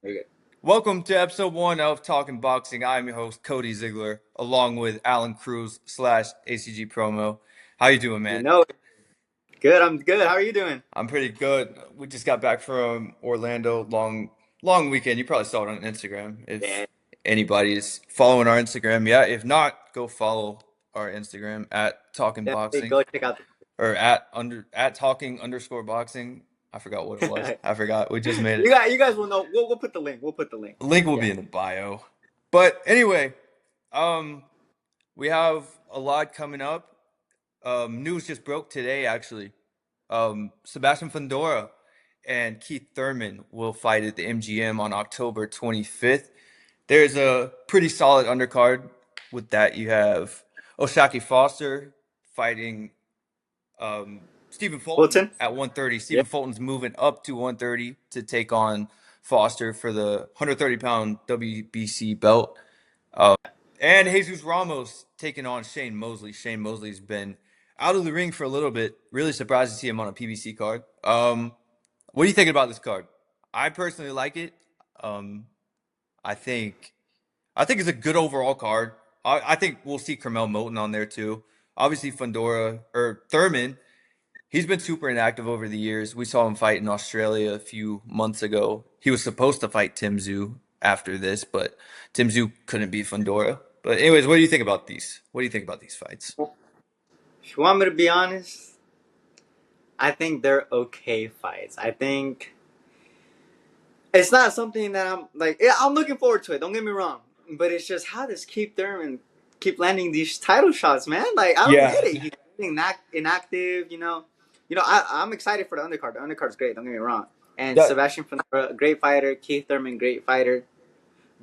Very good. Welcome to episode one of Talking Boxing. I'm your host, Cody Ziegler, along with Alan Cruz slash ACG Promo. How you doing, You man? know it. Good. I'm good. How are you doing? I'm pretty good. We just got back from Orlando. Long weekend. You probably saw it on Instagram. If Yeah. anybody's following our Instagram, yeah. If not, go follow our Instagram at Talking Definitely Boxing go check out or at Talking underscore Boxing. I forgot what it was. the. I forgot. We just made it. You guys will know. We'll put the link. We'll put the link. Link will Yeah. be in the bio. But anyway, um, we have a lot coming up. News just broke today, actually. Sebastian Fundora and Keith Thurman will fight at the MGM on October 25th. There's a pretty solid undercard with that. You have Oshaki Foster fighting Stephen Fulton Walton. at 130. Yeah. Stephen Fulton's moving up to 130 to take on Foster for the 130-pound WBC belt. And Jesus Ramos taking on Shane Mosley. Shane Mosley's been out of the ring for a little bit. Really surprised to see him on a PBC card. What are you thinking about this card? I personally like it. Um, I think I think it's a good overall card. I think we'll see Carmel Moulton on there too. Obviously, Fundora or Thurman. He's been super inactive over the years. We saw him fight in Australia a few months ago. He was supposed to fight Tim Tszyu after this, but Tim Tszyu couldn't beat Fundora. But anyways, what do you think about these? What do you think about these fights? If you want me to be honest, I think they're okay fights. I think it's not something that I'm like. Yeah, I'm looking forward to it. Don't get me wrong, but it's just how does Keith Thurman keep landing these title shots, man? Like I don't Yeah. get it. He's inactive. I'm excited for the undercard. The undercard's great. Don't get me wrong. And Yeah. Sebastian Fundora, great fighter. Keith Thurman, great fighter.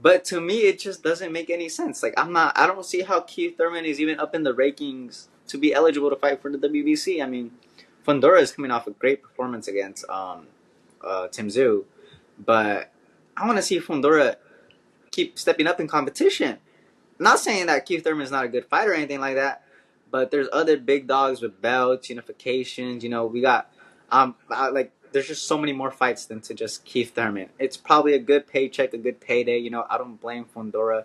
But to me, it just doesn't make any sense. Like I'm not. I don't see how Keith Thurman is even up in the rankings to be eligible to fight for the WBC. I mean, Fundora is coming off a great performance against Tim Tszyu, but I want to see Fundora keep stepping up in competition. Not saying that Keith Thurman is not a good fighter or anything like that, but there's other big dogs with belts, unifications. We got there's just so many more fights than to just Keith Thurman. It's probably a good paycheck, a good payday. I don't blame Fundora,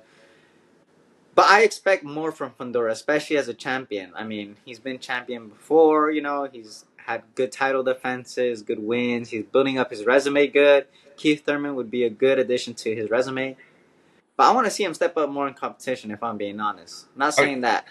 but I expect more from Fundora, especially as a champion. I mean, he's been champion before. He's had good title defenses, good wins. He's building up his resume good. Keith Thurman would be a good addition to his resume. But I want to see him step up more in competition, if I'm being honest. I'm not Are- saying that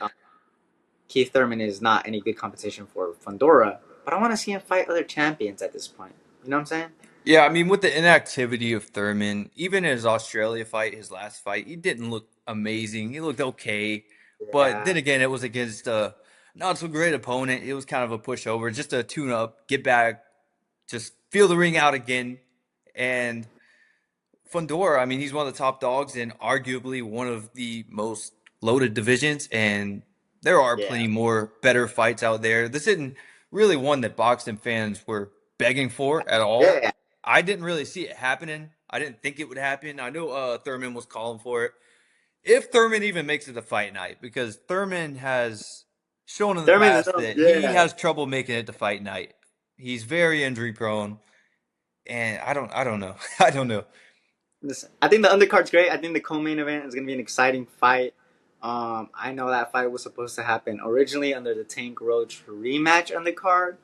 Keith Thurman is not any good competition for Fundora, but I want to see him fight other champions at this point. You know what I'm saying? Yeah, I mean, with the inactivity of Thurman, even in his Australia fight, his last fight, he didn't look amazing. He looked okay, but Yeah. then again, it was against a not so great opponent. It was kind of a pushover, just a tune up, get back, just feel the ring out again. And Fundora, I mean, he's one of the top dogs in arguably one of the most loaded divisions, and there are Yeah. plenty more better fights out there. This isn't really one that boxing fans were begging for at all. Yeah. I didn't really see it happening. I didn't think it would happen. I know Thurman was calling for it. If Thurman even makes it to fight night, because Thurman has shown in the Thurman is past that he yeah. has trouble making it to fight night. He's very injury prone, and I don't know. I don't know. Listen, I think the undercard's great. I think the co-main event is gonna be an exciting fight. I know that fight was supposed to happen originally under the Tank Roach rematch undercard.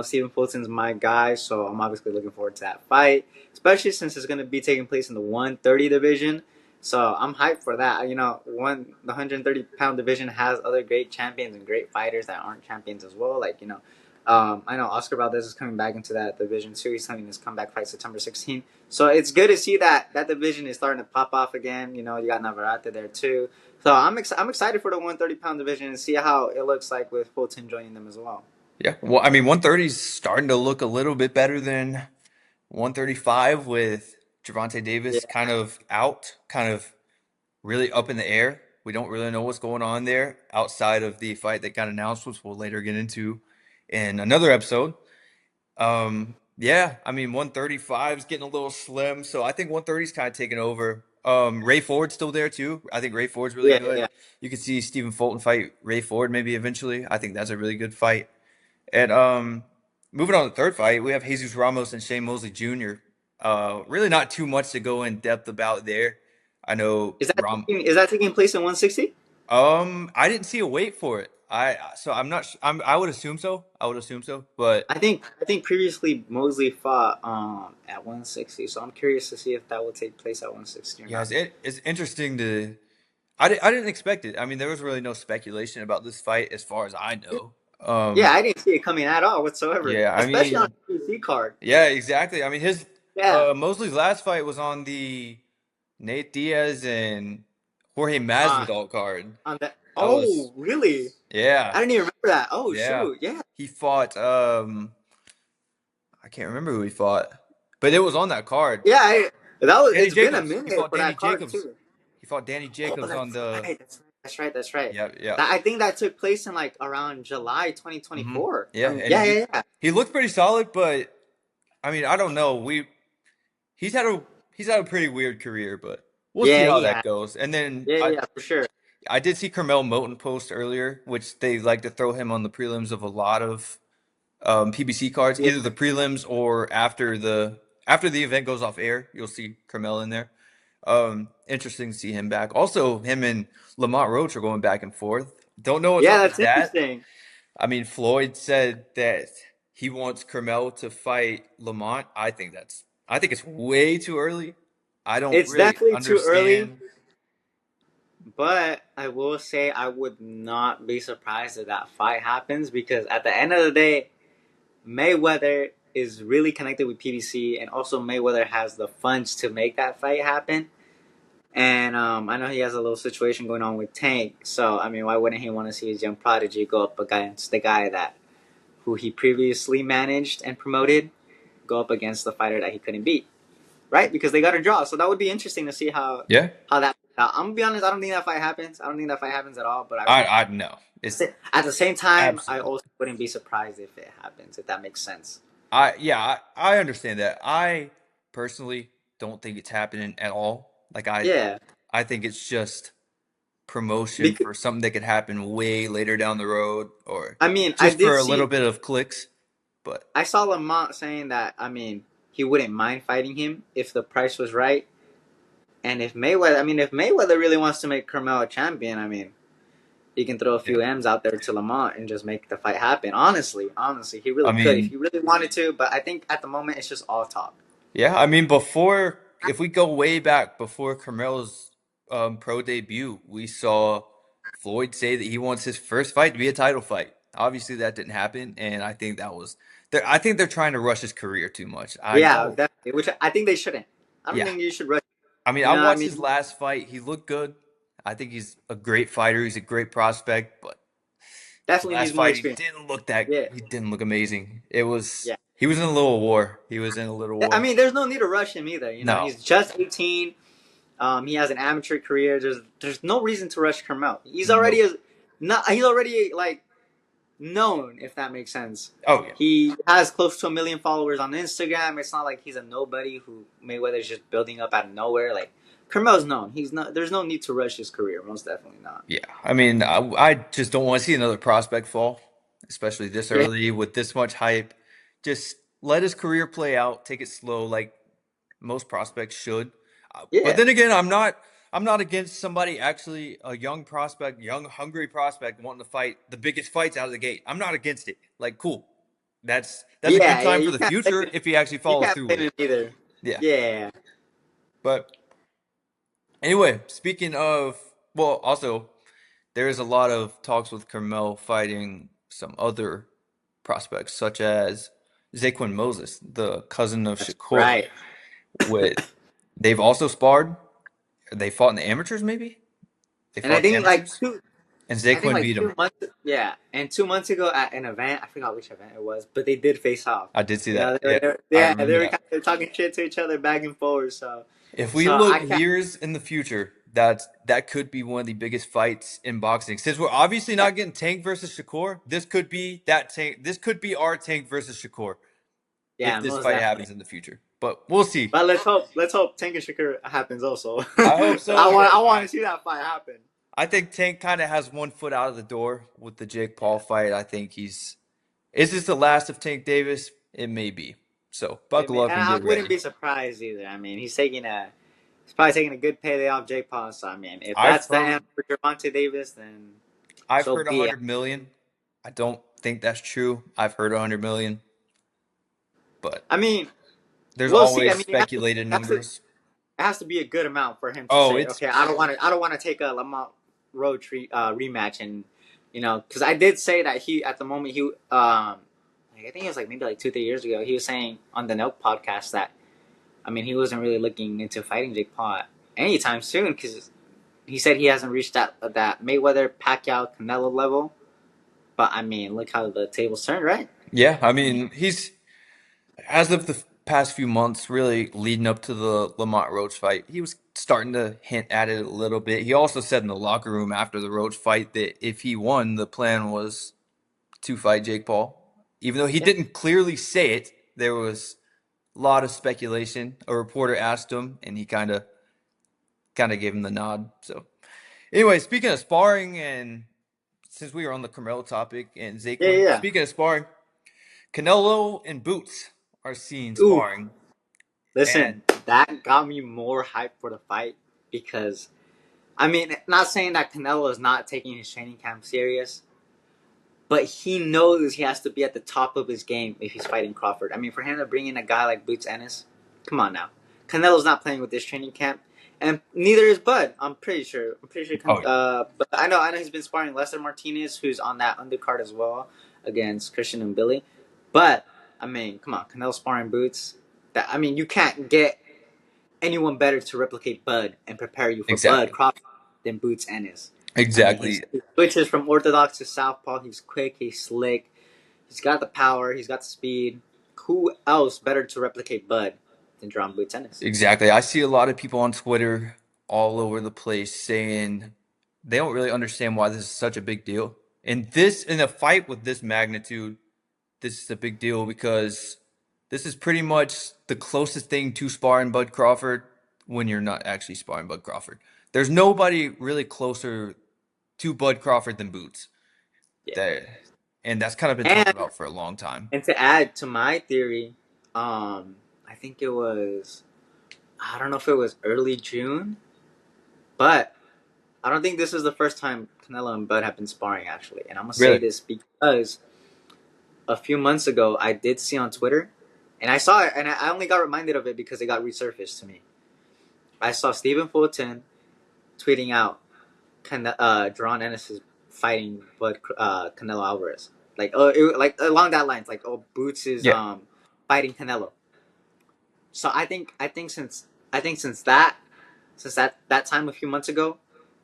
Stephen Fulton's my guy, so I'm obviously looking forward to that fight, especially since it's gonna be taking place in the 130 division. So I'm hyped for that. The 130-pound division has other great champions and great fighters that aren't champions as well. I know Oscar Valdez is coming back into that division too. He's having his comeback fight September 16th. So it's good to see that that division is starting to pop off again. You got Navarrete there too. So I'm excited for the 130-pound division and see how it looks like with Fulton joining them as well. Yeah, well, I mean, 130 is starting to look a little bit better than 135 with Javante Yeah, Davis kind of out, kind of really up in the air. We don't really know what's going on there outside of the fight that got announced, which we'll later get into in another episode. Yeah, I mean, 135 is getting a little slim, so I think 130 is kind of taking over. Ray Ford's still there too. I think Ray Ford's really yeah, good. yeah. You could see Stephen Fulton fight Ray Ford maybe eventually. I think that's a really good fight. And moving on to the third fight, we have Jesus Ramos and Shane Mosley Jr. Really not too much to go in depth about there. I know Rom. Is that taking place in 160? I didn't see a weight for it. So I'm not. I would assume so. I would assume so. But I think previously Mosley fought at 160, so I'm curious to see if that will take place at 160 or yeah, not. it's interesting to. I didn't expect it. I mean, there was really no speculation about this fight as far as I know. Yeah, I didn't see it coming at all whatsoever, Yeah, I especially on mean, the PC card. yeah, exactly. I mean, his Yeah, Mosley's last fight was on the Nate Diaz and Jorge uh, Masvidal card. on that. That was Oh, really? yeah, I didn't even remember that. Oh, yeah. shoot. Yeah, He fought I can't remember who he fought, but it was on that card. yeah. that was. Danny It's been a Jacobs. He minute fought for Danny that card Jacobs. too. He fought Danny Oh, Jacobs on that's the right. That's right. That's right. yeah, yeah. I think that took place in like around July hmm 2024. Yeah, and Yeah, yeah, yeah. he looked pretty solid, but I mean, I don't know. He's had a he's had a pretty weird career, but we'll see Yeah, how he that had. goes. And then Yeah, yeah, for sure. I did see Carmel Moten post earlier, which they like to throw him on the prelims of a lot of PBC cards, Yeah, either the prelims or after the event goes off air. You'll see Carmel in there. Interesting to see him back. Also, him and Lamont Roach are going back and forth. Don't know what's yeah. up with That's that. interesting. I mean, Floyd said that he wants Carmel to fight Lamont. I think it's way too early. I don't It's really definitely too early, understand. but I will say I would not be surprised if that fight happens because at the end of the day, Mayweather is really connected with PBC, and also Mayweather has the funds to make that fight happen. And I know he has a little situation going on with Tank, so I mean, why wouldn't he want to see his young prodigy go up against the guy that who he previously managed and promoted, go up against the fighter that he couldn't beat, right? Because they got a draw, so that would be interesting to see Yeah, how that. I'm gonna be honest, I don't think that fight happens. I don't think that fight happens at all. But I know. It's at the same time, I absolutely. also wouldn't be surprised if it happens. If that makes sense. I understand that. I personally don't think it's happening at all. Yeah, I think it's just promotion because for something that could happen way later down the road or I mean, just for a little bit of clicks. But I saw Lamont saying that. I mean, he wouldn't mind fighting him if the price was right. And if Mayweather really wants to make Carmel a champion, I mean, he can throw a yeah, few M's out there to Lamont and just make the fight happen. Honestly, he I really could if mean, he really wanted to. But I think at the moment it's just all talk. yeah, I mean, before, if we go way back before Carmel's pro debut, we saw Floyd say that he wants his first fight to be a title fight. Obviously, that didn't happen, and I think that was, I think they're trying to rush his career too much. I Yeah, don't, definitely. Which I think they shouldn't. I don't yeah. think you should rush. I mean, You I know what I watched his mean? last fight. He looked good. I think he's a great fighter. He's a great prospect, but his Definitely last needs more fight, experience. Yeah, he didn't look amazing. yeah. He was in a little war. He was in a little I war. mean, there's no need to rush him either. You know, No, he's just 18. He has an amateur career. There's no reason to rush Carmel. no. He's already like known, if that makes sense. Oh yeah. He has close to 1 million followers on Instagram. It's not like he's a nobody who Mayweather's just building up out of nowhere. Like Carmel's known. He's not. There's no need to rush his career. Most definitely not. Yeah, I mean, I just don't want to see another prospect fall, especially this Yeah, early with this much hype. Just let his career play out, take it slow, like most prospects should. But yeah, then again, I'm not against somebody actually a young prospect, young hungry prospect wanting to fight the biggest fights out of the gate. I'm not against it. Like, cool. That's a good yeah, yeah. sign for the future if he actually You follows can't through with blame it. him either. Yeah. Yeah, But anyway, speaking of, well, also there's a lot of talks with Carmel fighting some other prospects, such as Zaquin Moses, the cousin of that's Shakur. right. With they've also sparred. They fought in the amateurs, maybe. They And I fought in the think like amateurs, two. and I think Zaquin like beat him. 2 months. Yeah, and 2 months ago at an event, I forgot which event it was, but they did face off. I did see You know, that. Yeah, I yeah, remember they were that. kind of talking shit to each other back and forth. So, If we so look I can't. years in the future, that could be one of the biggest fights in boxing. Since we're obviously Yeah, not getting Tank versus Shakur, this could be that Tank. This could be our Tank versus Shakur if yeah, this most fight definitely. happens in the future. But we'll see. But let's hope Tank and Shakur happens also. I hope so, but I want to see that fight happen. I think Tank kind of has one foot out of the door with the Jake Paul fight. I think he's. Is this the last of Tank Davis? It may be. So I buckle mean, up and and I get wouldn't ready. be surprised either. I mean, he's probably taking a good payday off Jake Paul. So I mean, if I've that's the end heard for Gervonta Davis, then I've so heard be it. 100 million. I don't think that's true. I've heard 100 million, but I mean, there's we'll see. I always mean, speculated numbers. it has to be a good amount for him to Oh, say, it's okay, I don't want to take a Lamont Roach rematch, and because I did say that he at the moment like, I think it was like maybe like 2 3 years ago, he was saying on the Nope podcast that I mean he wasn't really looking into fighting Jake Paul anytime soon because he said he hasn't reached that Mayweather Pacquiao Canelo level. But I mean, look how the tables turned, right? yeah. I I mean, mean, he's as of the past few months, really leading up to the Lamont Roach fight, he was starting to hint at it a little bit. He also said in the locker room after the Roach fight that if he won, the plan was to fight Jake Paul. Even though he yeah, didn't clearly say it, there was a lot of speculation. A reporter asked him, and he kind of gave him the nod. So, anyway, speaking of sparring, and since we were on the Carmelo topic and yeah, Zaquin, yeah. speaking of sparring, Canelo and Boots are seen Ooh, sparring, listen, and that got me more hyped for the fight because I mean, not saying that Canelo is not taking his training camp serious, but he knows he has to be at the top of his game if he's fighting Crawford. I mean, for him to bring in a guy like Boots Ennis, come on now. Canelo's not playing with this training camp, and neither is Bud. I'm pretty sure. oh, But I know he's been sparring Lester Martinez, who's on that undercard as well against Christian and Billy. But I mean, come on, Canelo sparring Boots. That I mean, you can't get anyone better to replicate Bud and prepare you for Bud exactly, Crawford than Boots Ennis. I mean, exactly, he switches from orthodox to southpaw. He's quick. He's slick. He's got the power. He's got the speed. Who else better to replicate Bud than John Boots Ennis? exactly. I see a lot of people on Twitter all over the place saying they don't really understand why this is such a big deal. And this, in a fight with this magnitude, this is a big deal because this is pretty much the closest thing to sparring Bud Crawford when you're not actually sparring Bud Crawford. There's nobody really closer to Bud Crawford than Boots. Yeah. That, and that's kind of been talked And about for a long time. and to add to my theory, I think it was I don't know if it was early June, but I don't think this is the first time Canelo and Bud have been sparring actually. And I'm gonna say Really? this because a few months ago I did see on Twitter, and I saw it, and I only got reminded of it because it got resurfaced to me. I saw Stephen Fulton tweeting out Jaron Ennis is fighting Canelo Alvarez. Like along that lines, like Boots is Yeah. fighting Canelo. So I think since that time a few months ago,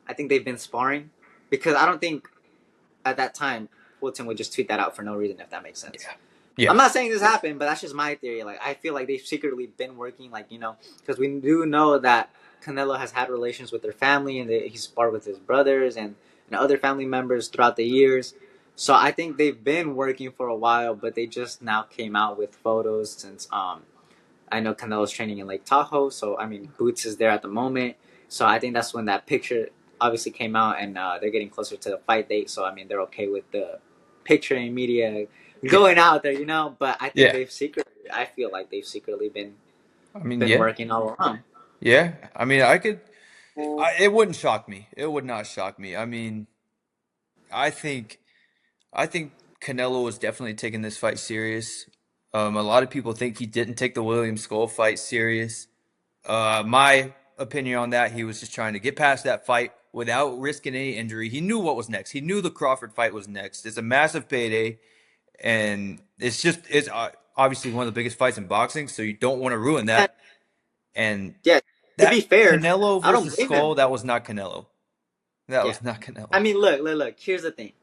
I think they've been sparring because I don't think at that time Fulton would just tweet that out for no reason if that makes sense. Yeah. I'm Yeah. not saying this happened, but that's just my theory. Like I feel like they've secretly been working, like because we do know that Canelo has had relations with their family, and he's sparred with his brothers and other family members throughout the years. So I think they've been working for a while, but they just now came out with photos since I know Canelo's training in Lake Tahoe. So I mean Boots is there at the moment. So I think that's when that picture obviously came out, and they're getting closer to the fight date. So I mean they're okay with the picture and media Yeah. going out there. But I think Yeah. they've secretly. I feel like they've secretly I mean, been yeah. working all along. Yeah. I mean, it wouldn't shock me. It would not shock me. I mean, I think, I think Canelo was definitely taking this fight serious. A lot of people think he didn't take the William Skull fight serious. My opinion on that, he was just trying to get past that fight without risking any injury. He knew what was next. He knew the Crawford fight was next. It's a massive payday, and it's obviously one of the biggest fights in boxing, so you don't want to ruin And, that. And yeah, to be that fair, Canelo I don't versus blame Skull, him. that was not Canelo. That Yeah, was not Canelo. I mean, look. Here's the thing: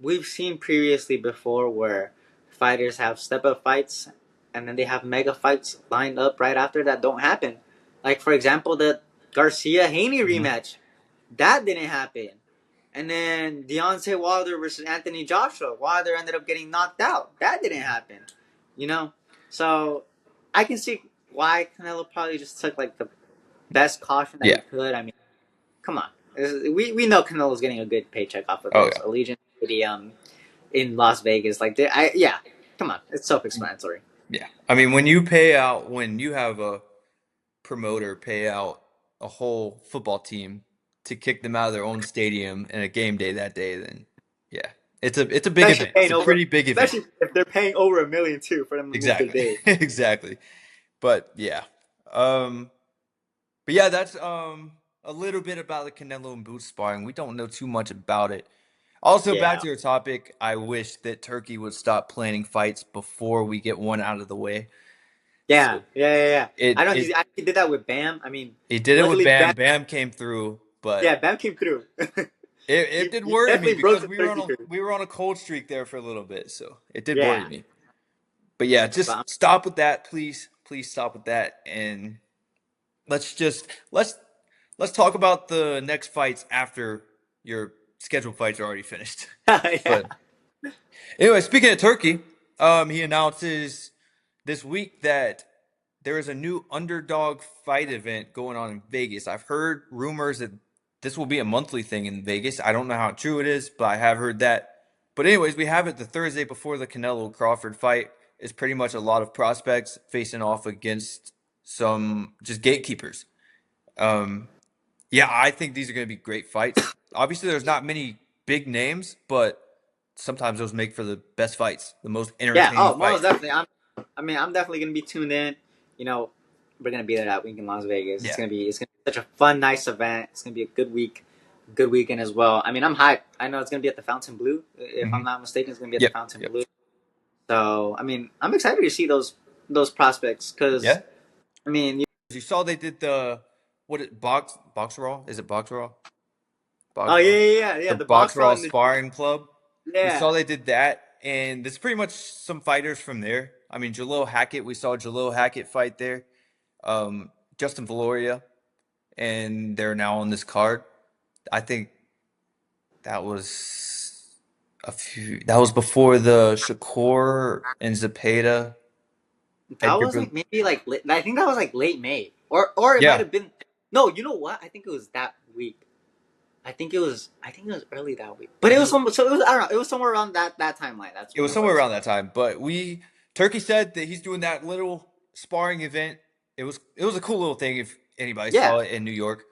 we've seen previously before where fighters have step up fights, and then they have mega fights lined up right after that don't happen. Like for example, the Garcia Haney Mhm. rematch that didn't happen. And then Deontay Wilder versus Anthony Joshua. Wilder ended up getting knocked out. That didn't happen. You know? So I can see why Canelo probably just took like the best caution that he Yeah. could. I mean, come on. We know Canelo's getting a good paycheck off of Oh his Allegiant Stadium in Las Vegas. Like, yeah, come on. It's self yeah. explanatory. Yeah. I mean, when you pay out, when you have a promoter pay out a whole football team to kick them out of their own stadium in a game day that day, then yeah, it's a big Especially event. It's paying a over, pretty big event. especially if they're paying over $1 million too for them to move their Exactly. day. Exactly. But yeah. Um but yeah, that's a little bit about the Canelo and Boots sparring. We don't know too much about it. Also, back Yeah, to your topic, I wish that Turkey would stop planning fights before we get one out of the way. yeah, So yeah, yeah, yeah. I it know it he did that with Bam. I mean, he did it with luckily Bam. Bam, Bam came through, but yeah, Bam came through. it did He worry me definitely broke because the Turkey curse. we were on a cold streak there for a little bit, so it did worry Yeah, me. But yeah, but just stop with that, please. Please stop with that, and let's just let's talk about the next fights after your scheduled fights are already finished. yeah. But anyway, speaking of Turkey, he announces this week that there is a new underdog fight event going on in Vegas. I've heard rumors that this will be a monthly thing in Vegas. I don't know how true it is, but I have heard that. But anyways, we have it the Thursday before the Canelo Crawford fight. Is pretty much a lot of prospects facing off against some just gatekeepers. Um, yeah, I think these are going to be great fights. Obviously, there's not many big names, but sometimes those make for the best fights, the most Yeah. entertaining Oh, most fights. definitely. I mean, I'm definitely gonna be tuned in. You know, we're gonna be there that week in Las Vegas. Yeah. It's gonna be such a fun, nice event. It's gonna be a good week, good weekend as well. I mean, I'm hyped. I know it's gonna be at the Fountain Blue. If I'm Hmm. not mistaken, it's gonna be at the Yep. Fountain Yep. Blue. So, I mean, I'm excited to see those prospects because Yeah. I mean, You saw they did the what it box raw? Is it box raw? oh Box yeah, raw? yeah, yeah, yeah. The The box box raw raw and the sparring club. We saw yeah. they did that, and there's pretty much some fighters from there. I mean, Jalil Hackett. We saw Jalil Hackett fight there. Justin Valoria, and they're now on this card. I think that was a few. That was before the Shakur and Zapata. That Edgar. was like maybe like I think that was like late May, or it might Yeah, have been. No, you know what? I think it was that week. I think it was early that week. But I it think was some so it was I don't know, it was somewhere around that timeline. That's it when was it somewhere was. around that time. But we Turkey said that he's doing that little sparring event. It was a cool little thing if anybody Yeah. saw it in New York.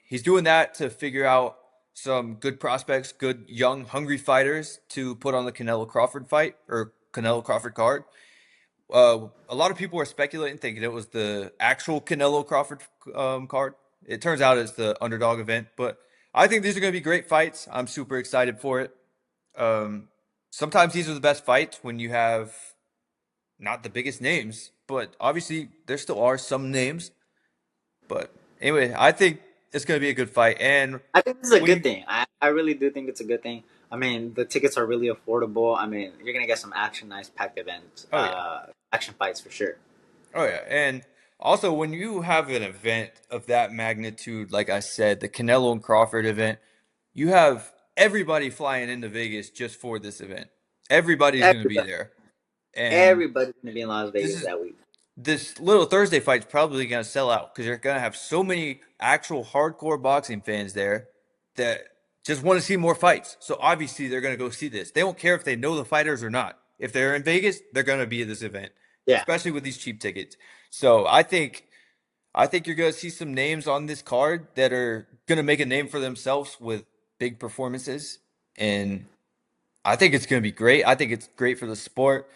He's doing that to figure out some good prospects, good young hungry fighters to put on the Canelo Crawford fight or Canelo Crawford card. A lot of people are speculating, thinking it was the actual Canelo Crawford card. It turns out it's the underdog event, but I think these are going to be great fights. I'm super excited for it. Um, Sometimes these are the best fights when you have not the biggest names, but obviously there still are some names. But anyway, I think it's going to be a good fight. And I think this is a when good you, thing. I really do think it's a good thing. I mean, the tickets are really affordable. I mean, you're gonna get some action, nice packed events, oh yeah, action fights for sure. oh yeah, and also when you have an event of that magnitude, like I said, the Canelo and Crawford event, you have everybody flying into Vegas just for this event. Everybody's going to be Everybody, there, and everybody's gonna be in Las this Vegas is that week. this little Thursday fight's probably going to sell out because you're going to have so many actual hardcore boxing fans there that just want to see more fights. So obviously they're going to go see this. They don't care if they know the fighters or not. If they're in Vegas, they're going to be at this event, Yeah. especially with these cheap tickets. So I think you're going to see some names on this card that are going to make a name for themselves with big performances, and I think it's going to be great. I think it's great for the sport.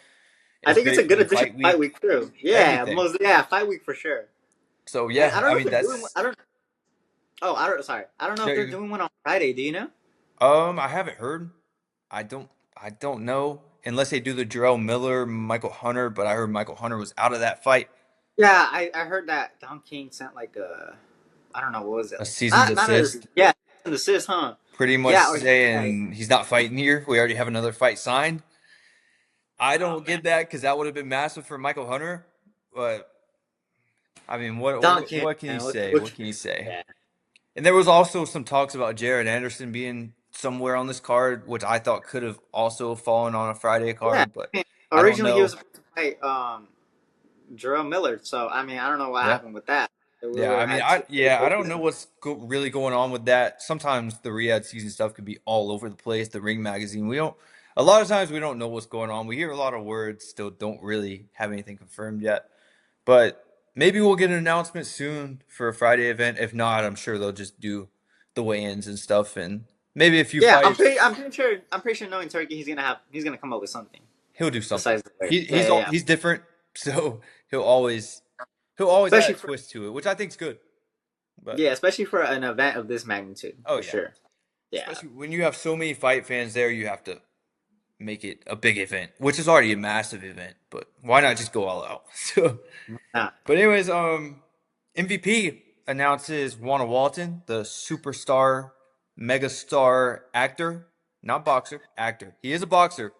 I It's think it's a great for good the addition to fight fight week, week too. Yeah, everything. most yeah, fight week for sure. So And yeah, I don't I know if mean they're doing. that's I don't. Oh, I don't. Sorry, I don't know no, if they're doing one on Friday. Do you know? I haven't heard. I don't know unless they do the Jarrell Miller, Michael Hunter, but I heard Michael Hunter was out of that fight. Yeah, I heard that Don King sent like a I don't know what was it A like season's not a assist, yeah an assist, huh? pretty much Yeah, or yeah. saying he's not fighting here. We already have another fight signed. I Oh don't man, get that because that would have been massive for Michael Hunter. But I mean, what Don what, King, what can you man, say? What can you say? yeah And there was also some talks about Jared Anderson being somewhere on this card, which I thought could have also fallen on a Friday yeah. card, but I mean, I don't originally he was know. supposed to fight Jarrell Miller, so I mean I don't know what Yeah. happened with that. We Yeah, would I have mean, had two I don't know focus. what's really going on with that. Sometimes the Riyadh season stuff could be all over the place. The Ring magazine, we don't. a lot of times we don't know what's going on. We hear a lot of words, still don't really have anything confirmed yet. But maybe we'll get an announcement soon for a Friday event. If not, I'm sure they'll just do the weigh-ins and stuff, and maybe a few Yeah, fights. I'm pretty sure knowing Turkey, he's gonna come up with something He'll do something. besides the weight. Yeah, yeah. He's different, so he'll always he'll always add Especially a for twist to it, which I think's good. But yeah, especially for an event of this magnitude, oh for yeah, sure. Yeah. especially when you have so many fight fans there, you have to make it a big event, which is already a massive event. But why not just go all out? So, Nah. but anyways, MVP announces Walton, the superstar, megastar actor, not boxer, actor. He is a boxer.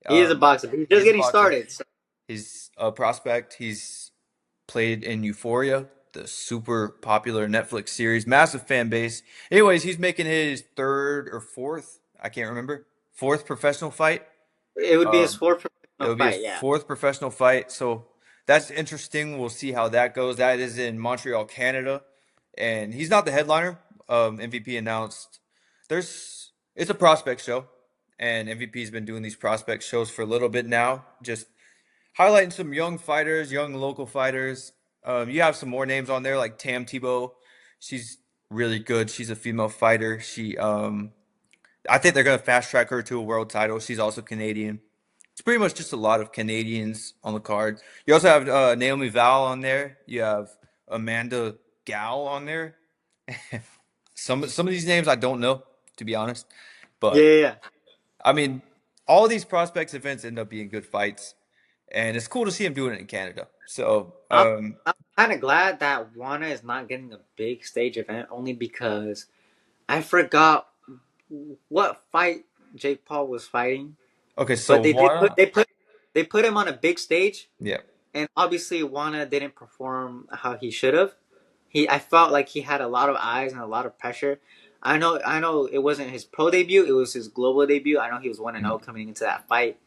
He is a boxer, but he's He just is a getting boxer. started. So He's a prospect. He's played in Euphoria, the super popular Netflix series, massive fan base. Anyways, he's making his third or fourth, I can't remember, fourth professional fight. it would be his Um, fourth It'll professional be his fight. Yeah. fourth professional fight, so that's interesting. We'll see how that goes. That is in Montreal, Canada, and he's not the headliner. MVP announced it's a prospect show, and MVP's been doing these prospect shows for a little bit now, just highlighting some young fighters, young local fighters. You have some more names on there like Tam Tebow. She's really good. She's a female fighter. I think they're gonna fast track her to a world title. She's also Canadian. It's pretty much just a lot of Canadians on the card. You also have Naomi Val on there. You have Amanda Gal on there. Some of these names I don't know, to be honest. Yeah, But yeah, yeah. I mean, all of these prospects events end up being good fights, and it's cool to see him doing it in Canada. So I'm I'm kind of glad that Wana is not getting a big stage event, only because I forgot what fight Jake Paul was fighting, okay, but so Juana, they put him on a big stage, yeah, and obviously Wana didn't perform how he should have. I felt like he had a lot of eyes and a lot of pressure. I know it wasn't his pro debut, it was his global debut. I know he was 1-0 mm, coming into that fight.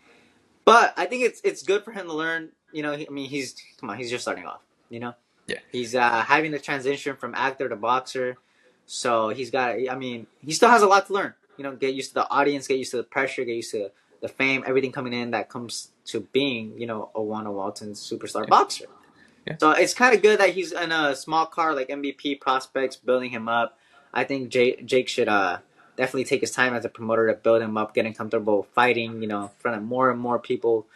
But I think it's good for him to learn, I mean, he's just starting off, you know. yeah, He's having the transition from actor to boxer. So he's got I mean, he still has a lot to learn. Get used to the audience, get used to the pressure, get used to the fame, everything coming in that comes to being, a Walton superstar yeah, boxer. yeah. So it's kind of good that he's in a small car like MVP prospects, building him up. I think Jake should definitely take his time as a promoter to build him up, getting comfortable fighting, in front of more and more people.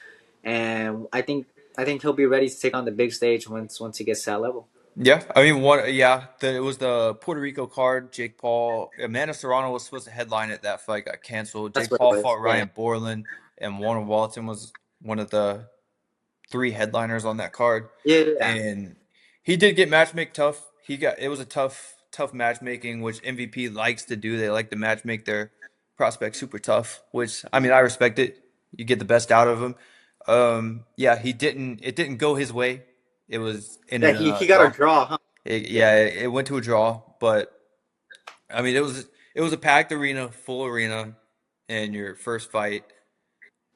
And I think he'll be ready to take on the big stage once he gets to that level. Yeah, I mean, it was the Puerto Rico card. Jake Paul, Amanda Serrano was supposed to headline it. That fight got canceled. That's Jake what it Paul was. fought Yeah. Ryan Borland, and Warner Walton was one of the three headliners on that card. Yeah. Yeah. And he did get matchmake tough. It was a tough matchmaking, which MVP likes to do. They like to matchmake their prospects super tough, which I mean I respect it. You get the best out of them. Yeah, it didn't go his way. It was in Yeah, a he got a draw. draw, huh? Yeah. It went to a draw, but I mean it was a packed arena, full arena, in your first fight.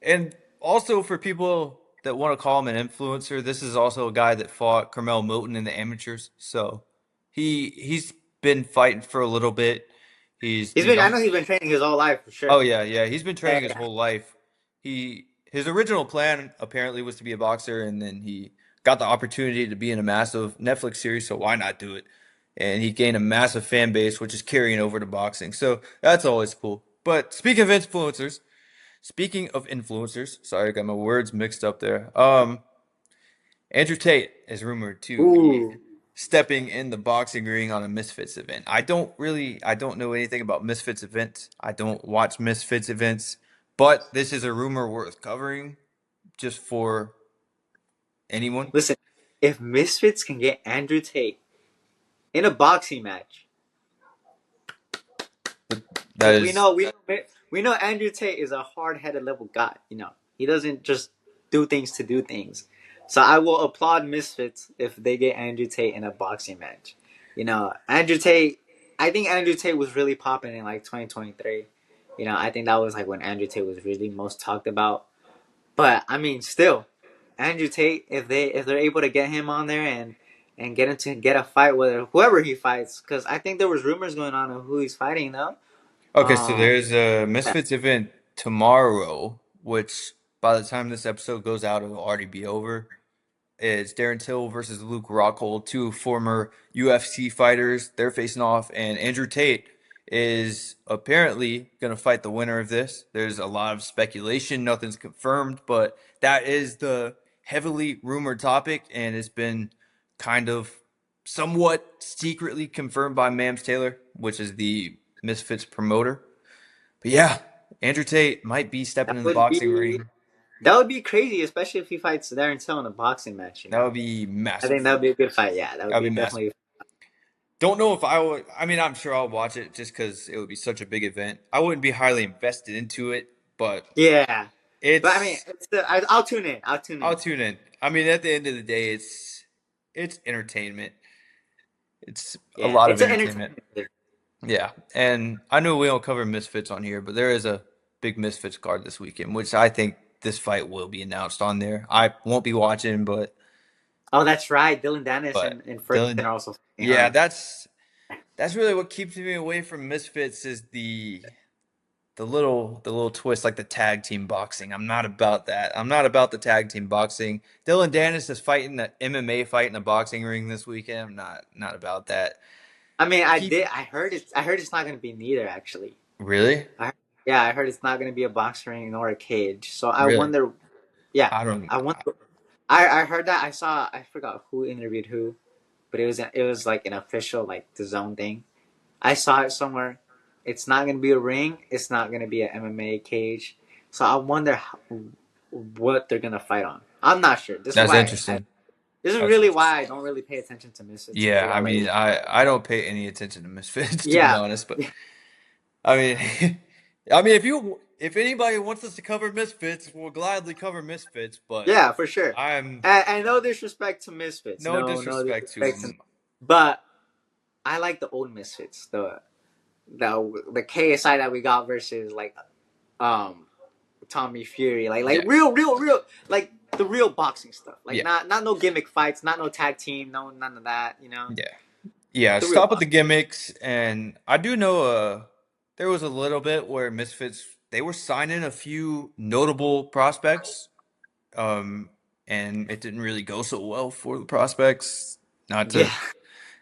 And also for people that want to call him an influencer, this is also a guy that fought Carmel Milton in the amateurs. So he's been fighting for a little bit. He's the I young know he's been training his whole life for Oh sure. yeah. He's been Yeah. training his Yeah. whole life. His original plan apparently was to be a boxer, and then he got the opportunity to be in a massive Netflix series, so why not do it? And he gained a massive fan base, which is carrying over to boxing. So that's always cool. But speaking of influencers, sorry, I got my words mixed up there. Andrew Tate is rumored to be Ooh. stepping in the boxing ring on a Misfits event. I don't know anything about Misfits events. I don't watch Misfits events, but this is a rumor worth covering just for anyone. Listen, if Misfits can get Andrew Tate in a boxing match, That because is we know Andrew Tate is a hard headed level guy. He doesn't just do things to do things. So I will applaud Misfits if they get Andrew Tate in a boxing match. Andrew Tate. I think Andrew Tate was really popping in like 2023. I think that was like when Andrew Tate was really most talked about. But I mean, still, Andrew Tate, if they're able to get him on there and get him to get a fight with whoever he fights, because I think there was rumors going on of who he's fighting though. okay. So Um, there's a Misfits event tomorrow, which by the time this episode goes out, it'll already be over. It's Darren Till versus Luke Rockhold, two former UFC fighters. They're facing off, and Andrew Tate is apparently going to fight the winner of this. There's a lot of speculation, nothing's confirmed, but that is the heavily rumored topic, and it's been kind of somewhat secretly confirmed by Mams Taylor, which is the Misfits promoter. But yeah, Andrew Tate might be stepping That in the would boxing be ring. that would be crazy, especially if he fights Darren Till in a boxing match. That would be I think massive. that would be a good fight. Yeah, that That would would be be massive. definitely. Don't know if I would. I mean, I'm sure I'll watch it just because it would be such a big event. I wouldn't be highly invested into it, but Yeah, but I mean, it's. I'll tune in. I'll tune I'll in. tune in. I mean, at the end of the day, it's entertainment. It's a Yeah, lot of it's an entertainment. entertainment. Yeah, and I know we don't cover Misfits on here, but there is a big Misfits card this weekend, which I think this fight will be announced on there. I won't be watching, Oh, that's right. Dylan Dennis but and Ferguson Dylan, are also fighting, yeah, huh? that's really what keeps me away from Misfits is the little twist like the tag team boxing. I'm not about that. I'm not about the tag team boxing. Dylan Dennis is fighting an MMA fight in a boxing ring this weekend. I'm not about that. I mean, Keep I heard it's. I heard it's not going to be neither. Actually, really, I heard, yeah, I heard it's not going to be a box ring nor a cage. So I really. wonder. Yeah, I don't. I wonder. I heard that. I saw. I forgot who interviewed who, but it was like an official like the zone thing. I saw it somewhere. It's not going to be a ring. It's not going to be an MMA cage. So I wonder what they're going to fight on. I'm not sure. This is That's why. interesting. This is That's really interesting. why I don't really pay attention to Misfits until Yeah, they I got like. mean, I don't pay any attention to Misfits to be Yeah, honest, but I mean, I mean, if anybody wants us to cover Misfits, we'll gladly cover Misfits. But yeah, for sure. I'm And no disrespect to Misfits. no No disrespect to disrespect to. them. But I like the old Misfits. The KSI that we got versus like um Tommy Fury, like Yeah, real, like the real boxing stuff. Like yeah, not no gimmick fights, not no tag team, no none of that. yeah. Yeah, The real stop with the box. gimmicks. And I do know there was a little bit where Misfits they were signing a few notable prospects, um, and it didn't really go so well for the prospects. Not Yeah, to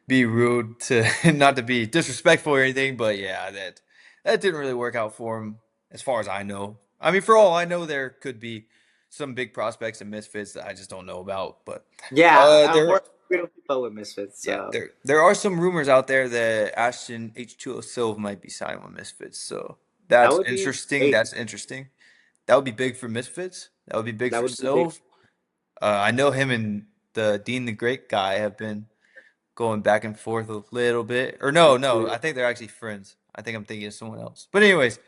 be rude to not to be disrespectful or anything, but yeah, that didn't really work out for him as far as I know. I mean, for all I know, there could be some big prospects and Misfits that I just don't know about, but yeah. there Unfortunately, we don't keep up with Misfits. yeah, So there are some rumors out there that Ashton H2O Silva might be signing with Misfits. So that that's would be interesting. crazy. That's interesting. That would be big for Misfits. That would be big That for would be big. Silv. I know him and the Dean the Great guy have been going back and forth a little bit. Or no, I think they're actually friends. I think I'm thinking of someone else. But anyways,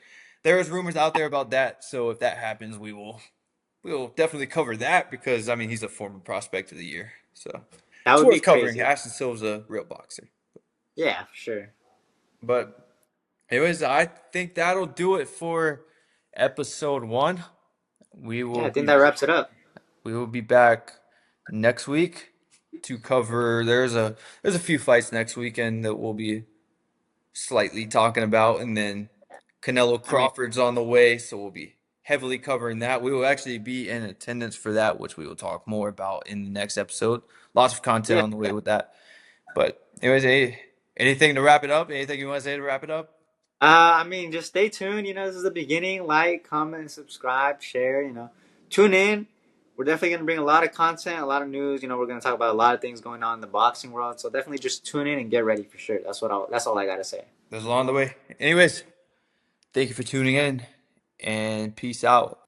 there was rumors out there about that. So if that happens, we will definitely cover that because I mean he's a former prospect of the year. So That it's would be worth covering. crazy. Ashton Silva's a real boxer. Yeah, for sure. But anyways, I think that'll do it for episode one. We Yeah, will I think be that wraps it up. we will be back next week to cover. There's a few fights next weekend that we'll be slightly talking about, and then Canelo I mean, Crawford's on the way, so we'll be heavily covering that. We will actually be in attendance for that, which we will talk more about in the next episode. Lots of content yeah. on the way with that. But anyways, anything to wrap it up? Anything you want to say to wrap it up? I mean, just stay tuned. This is the beginning. Like, comment, subscribe, share. Tune in. We're definitely gonna bring a lot of content, a lot of news. We're gonna talk about a lot of things going on in the boxing world. So definitely just tune in and get ready for sure. That's all I gotta say. There's a lot on the way. Anyways, thank you for tuning in, and peace out.